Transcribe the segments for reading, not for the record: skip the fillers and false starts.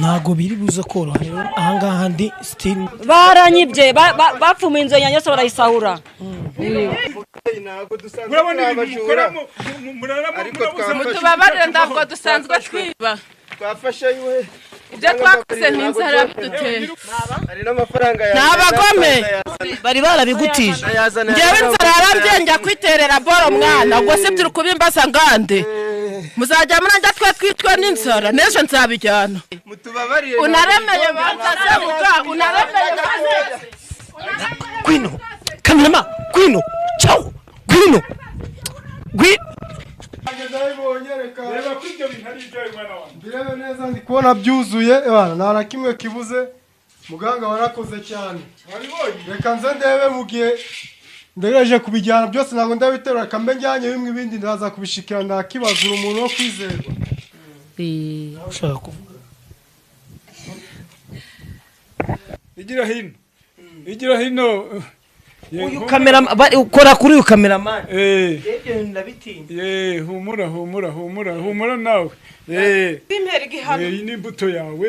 ntago biri buze koroha rero ahangaha ndi still baranyibye bapfuma inzo yanjye se barayisahura murabona ibikoramo mutubabarire ntabwo dusanzwe twiba twafashe iwe ibyo twakoze n'inzara duteye hari n'amafaranga ya n'abagome bari barabigutije njyewe inzara yarambye njya kwiterera boro mwana ubwo se turi kubimbaza ngande muzajya muranjya twe twitwe n'inzara n'ejo nzabijyana mutubabarire unaremeye banzasebuka unaremeye Gwino kamerama Gwino ciao Gwino reba ko ibyo bintu ari ibyawe mwana wanjye Birebe neza ndi kubona byuzuye bana nta na kimwe kibuze muganga warakoze cyane reka nze ndebe mu gihe ndegereje kubijyana byose ntabwo ndabiterura kambe njyanye bimwe ibindi ndaza kubishikira ndakibazura umuntu wo kwizerwa ushaka kuvuga igira hino uyu kamera ukora kuri uyu kameraman humura nawe bimpera igihano iyi ni imbuto yawe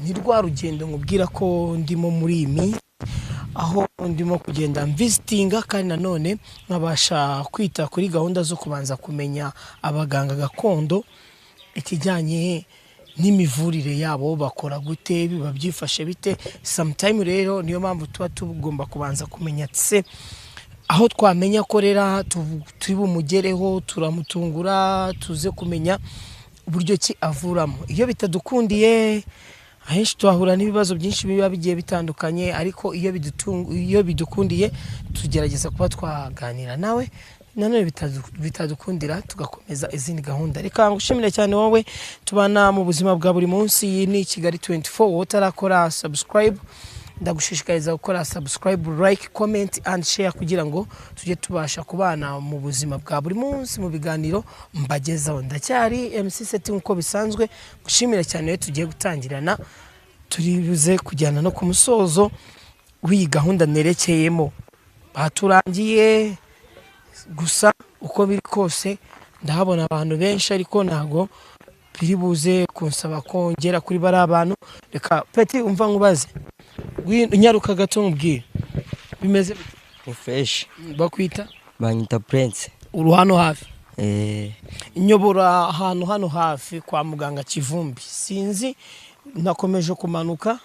ni rwa rugendo nkubwira ko ndimo muri imi aho ndimo kugenda visitinga kandi nanone nkabasha kwita kuri gahunda zo kubanza kumenya abaganga gakondo ikijyanye n'imivurire yabo bakora gute biba byifashe bite sometime rero niyo mpamvu tuba tugomba kubanza kumenya se aho twamenya ko rera turi bumugereho turamutungura tuze kumenya uburyo ki avuramo iyo bitadukundiye ahenshi twahura n'ibibazo byinshi biba bigiye bitandukanye ariko iyo bidukundiye tugerageza kuba twaganira nawe nanone bitadukundira tugakomeza izindi gahunda reka ngushimire cyane wowe tubana mu buzima bwa buri munsi ni Kigali 24 wotarakora subscribe ndagushishikariza gukora subscribe like comment and share kugira ngo tujye tubasha kubana mu buzima bwa buri munsi mu biganiro mbagezaho ndacyari MC Setting uko bisanzwe gushimira cyane tugiye gutangirana turibuze kujyana no ku musozo w'iyi gahunda nerekeyemo baturangiye gusa uko biri kose ndahabona abantu benshi ariko ntago biri buze kunsaba kongera kuri bari abantu reka peti umva nkubaze nyaruka gato mbwira bimeze fresh bakwita banyita Prince uruhano hafi inyobora ahantu hano hafi kwa muganga Kivumbi sinzi nakomeje kumanuka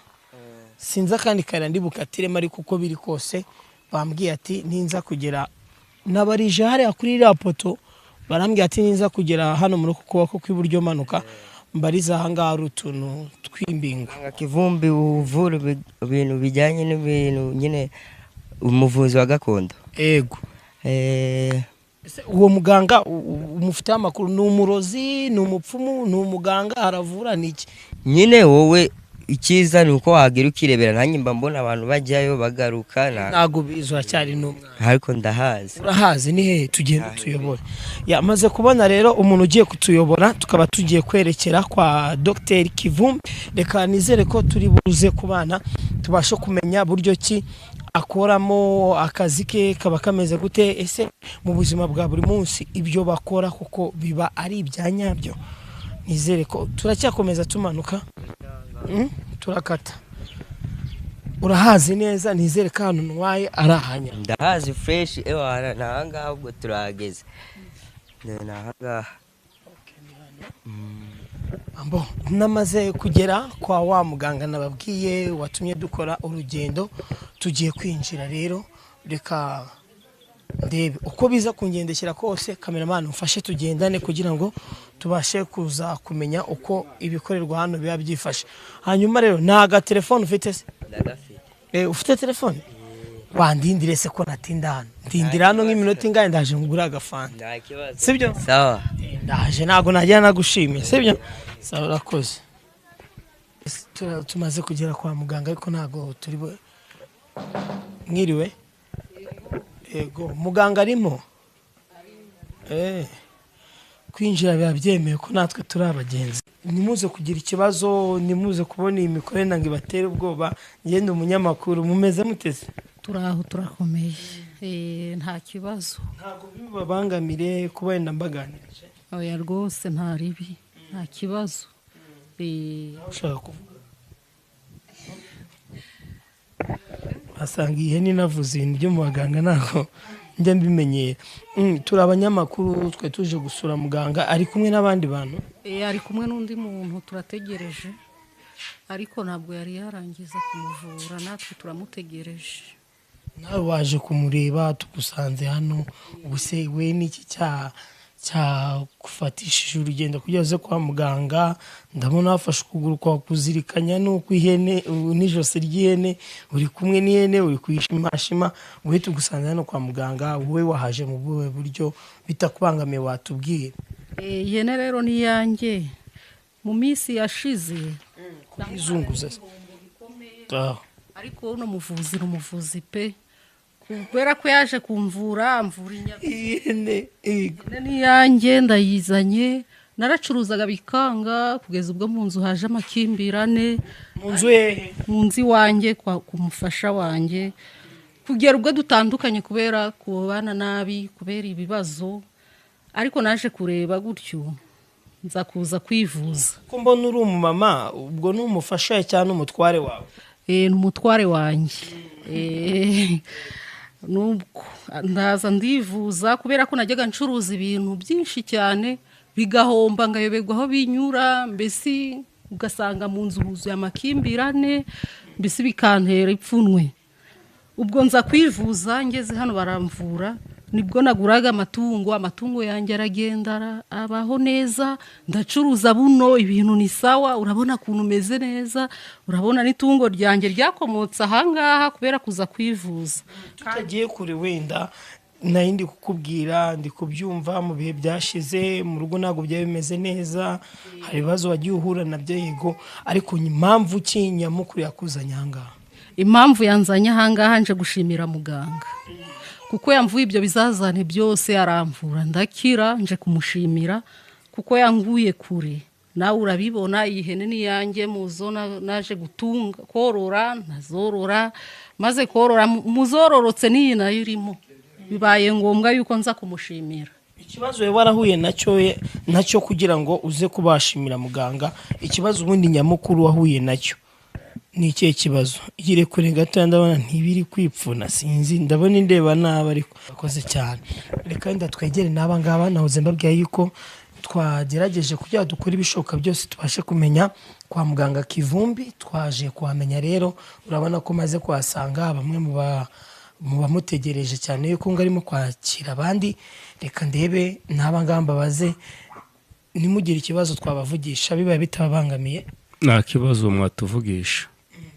sinzi akandi kare ndibukatirema ariko uko biri kose bambwiye ati ninza kugera nabarije hariya kuri iriya poto barambwiye ati ninza kugera hano muri kuboko kw'iburyo manuka mbariza ahangaha ari utuntu twimbingo Kivumbi uvura ibintu bijyanye n'ibintu nyine umuvuzi wa gakondo ego uwo muganga umufite amakuru ni umurozi ni umupfumu ni umuganga aravura niki nyine wowe ikiza nuko wagira ukirebera nanjye mba mbona abantu bajyayo bagaruka nago bizwa cyari n'umwana ariko ndahazi urahazi ni he tugenda tuyobora yamaze kubona rero umuntu ugiye kutuyobora tukaba tugiye kwerekera kwa Dr Kivumbi reka nizere ko turi buze kubana tubashe kumenya buryo ki akoramo akazi ke kaba kameze gute ese mu buzima bwa buri munsi ibyo bakora kuko biba ari ibyanyabyo nizere ko turacyakomeza tumanuka turakata urahazi neza nizere ko hano ntwaye arahanya ndahazi fresh ewana nahanga ubwo turageze nahanga ambo namaze kugera kwa wa muganga nababwiye watumye dukora urugendo tugiye kwinjira rero reka ndebe uko biza kungendekera kose cameraman ufashe tugendane kugira ngo tubashe kuza kumenya uko ibikorerwa hano biba byifashe hanyuma rero naga telefone ufite se ndagafite ufite telefone wandindire se ko natinda hano ndindira hano nk'iminota ingahe ndaje ngura agafanta sibyo sawa ndaje nago najya nagushimiye sibyo sawa urakoze tumaze kugera kwa muganga ariko nago turi mwiriwe ego muganga arimo kwinjira biba byemewe ko natwe turi abagenzi. Nimuze kugira ikibazo, nimuze kubona iyi mikorere ngo ibatere ubwoba. Ngende umunyamakuru mumeze muteze. Turaho turakomeye. Nta kibazo. Ntabwo bibabangamire kuba wenda mbaganirije. Oya rwose nta ribi. Nta kibazo. Ushaka kuvuga. Asanga ihene navuze ibintu byo mu baganga nako njya mbimenyera. Turi abanyamakuru twe tuje gusura muganga ari kumwe n'abandi bantu. Ari kumwe n'undi muntu turategereje. Ariko ntabwo yari yarangiza kumuvura, natwe turamutegereje. Nawe waje kumureba tugusanze hano, ubuse we n'iki cya gufatishije urugendo kujya uze kwa muganga. Ndabona wafashe ukuguru kwa kuzirikanya nuko ihene n'ijosi ry'ihene, uri kumwe n'ihene uri kuyishimashima, we tugusanze hano kwa muganga. Wowe wahaje mu buhe buryo bitakubangamiye watubwiye? Ihene rero ni yanjye mu minsi yashize izunguza. Ariko uno muvuzi pe, kubera ko yaje kumvura amvura ihene ni yanjye ndayizanye. Naracuruzaga bikanga kugeza ubwo mu nzu haje amakimbirane. Mu nzu hehe? Mu nzu iwanjye ku mufasha wanjye, kugera ubwo dutandukanye kubera kubana nabi, kubera ibibazo. Ariko naje kureba gutyo nza kuza kwivuza. Ko mbona uri umumama, ubwo ni umufasha cyane umutware wawe? Ni umutware wanjye. Nubwo ndaza ndivuza kubera ko najyaga ncuruza ibintu byinshi cyane bigahomba, ngayoberwa aho binyura, mbese ugasanga mu nzu huzuye amakimbirane, mbese bikantera ipfunwe. Ubwo nza kwivuza, ngeze hano baramvura, nibwo naguraga amatungo yanjye aragenda abaho neza, ndacuruza buno ibintu ni sawa. Urabona kuntu meze neza, urabona n'itungo ryanjye ryakomotse ahangaha kubera kuza kwivuza. Tutagiye kure wenda nayindi kukubwira, ndi kubyumva mu bihe byashize mu rugo ntabwo byari bimeze neza, hari ibibazo wagiye uhura nabyo yego, ariko impamvu ki nyamukuru yakuzanye ahangaha? Impamvu yanzanye ahangaha nje gushimira muganga, kuko yamvuye ibyo bizazane byose aramvura ndakira. Nje kumushimira kuko yanguye kure. Nawe urabibona iyi hene ni yanjye muzo naje gutunga korora, nazorora, maze korora muzororotse niyi nayo irimo, bibaye ngombwa yuko nza kumushimira. Ikibazo we warahuye nacyo kugira ngo uze kubashimira muganga, ikibazo ubundi nyamukuru wahuye nacyo ni ikihe kibazo? Igire kure gato ndabona ntibiri kwipfuna, sinzi ndabona indeba nabi, ariko akoze cyane. Reka wenda twegere n'aba ngaba, nahoze mbabwiye yuko twagerageje kugira dukora ibishoboka byose tubashe kumenya kwa muganga Kivumbi. Twaje kuhamenya rero, urabona ko maze kuhasanga bamwe mu bamutegereje cyane yuko ngo arimo kwakira abandi. Reka ndebe n'aba ngaba mbabaze, nimugire ikibazo twabavugisha bibaye bitabangamiye. Nta kibazo mwatuvugisha.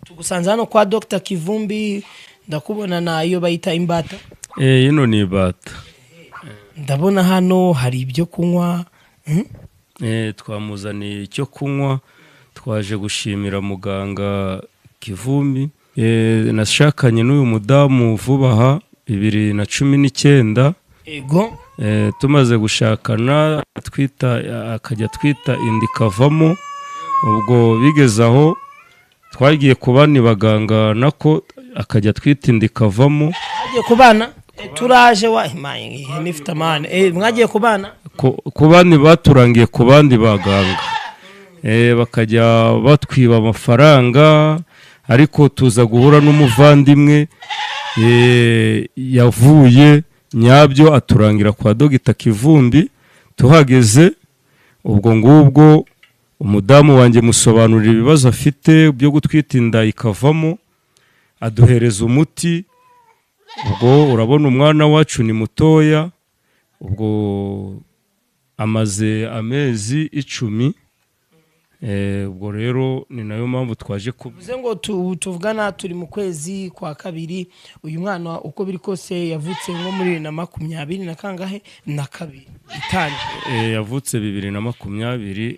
Tugusanze hano kwa Dr. Kivumbi, ndakubona nayo bayita imbata. Ino ni imbata. Ndabona hano hari ibyo kunywa. Twamuzaniye icyo kunywa, twaje gushimira muganga Kivumbi. Nashakanye n'uyu mudamu vuba aha 2019. Ego. Tumaze gushakana akajya twita indi kavamo. Ubwo bigeze aho twagiye kubana baganga nako akajya twita indi kavamo. Mwagiye kubana? Turaje wa imaye nifite amane. Mwagiye kubana? Kubani baturangiye ku bandi baganga. Bakajya batwiba amafaranga, ariko tuza guhura n'umuvandimwe yavuye nyabyo aturangira kwa Dr. Kivumbi. Tuhageze ubwo ngubwo umudamu wanjye musobanurira ibibazo afite byo gutwita inda ikavamo, aduhereza umuti. Ubwo urabona umwana wacu ni mutoya, ubwo amaze amezi 10. Ubwo rero ni nayo mpamvu twaje kuvuze ngo tuvugana turi mu kwezi kwa kabiri. Uyu mwana uko biri kose yavutse nko muri 2020 na kangahe na kabiri itani. Yavutse 2022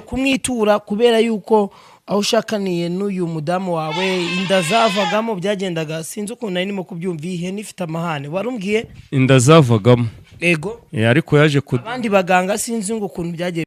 kumwitura kubera yuko aho ushakaniye n'uyu mudamu wawe inda zavagamo byagendaga, sinzi ukuntu narimo kubyumva. Ihene ifite amahane warumbwiye? Inda zavagamo. ego ariko yaje abandi baganga sinzi ngo ukuntu byagiye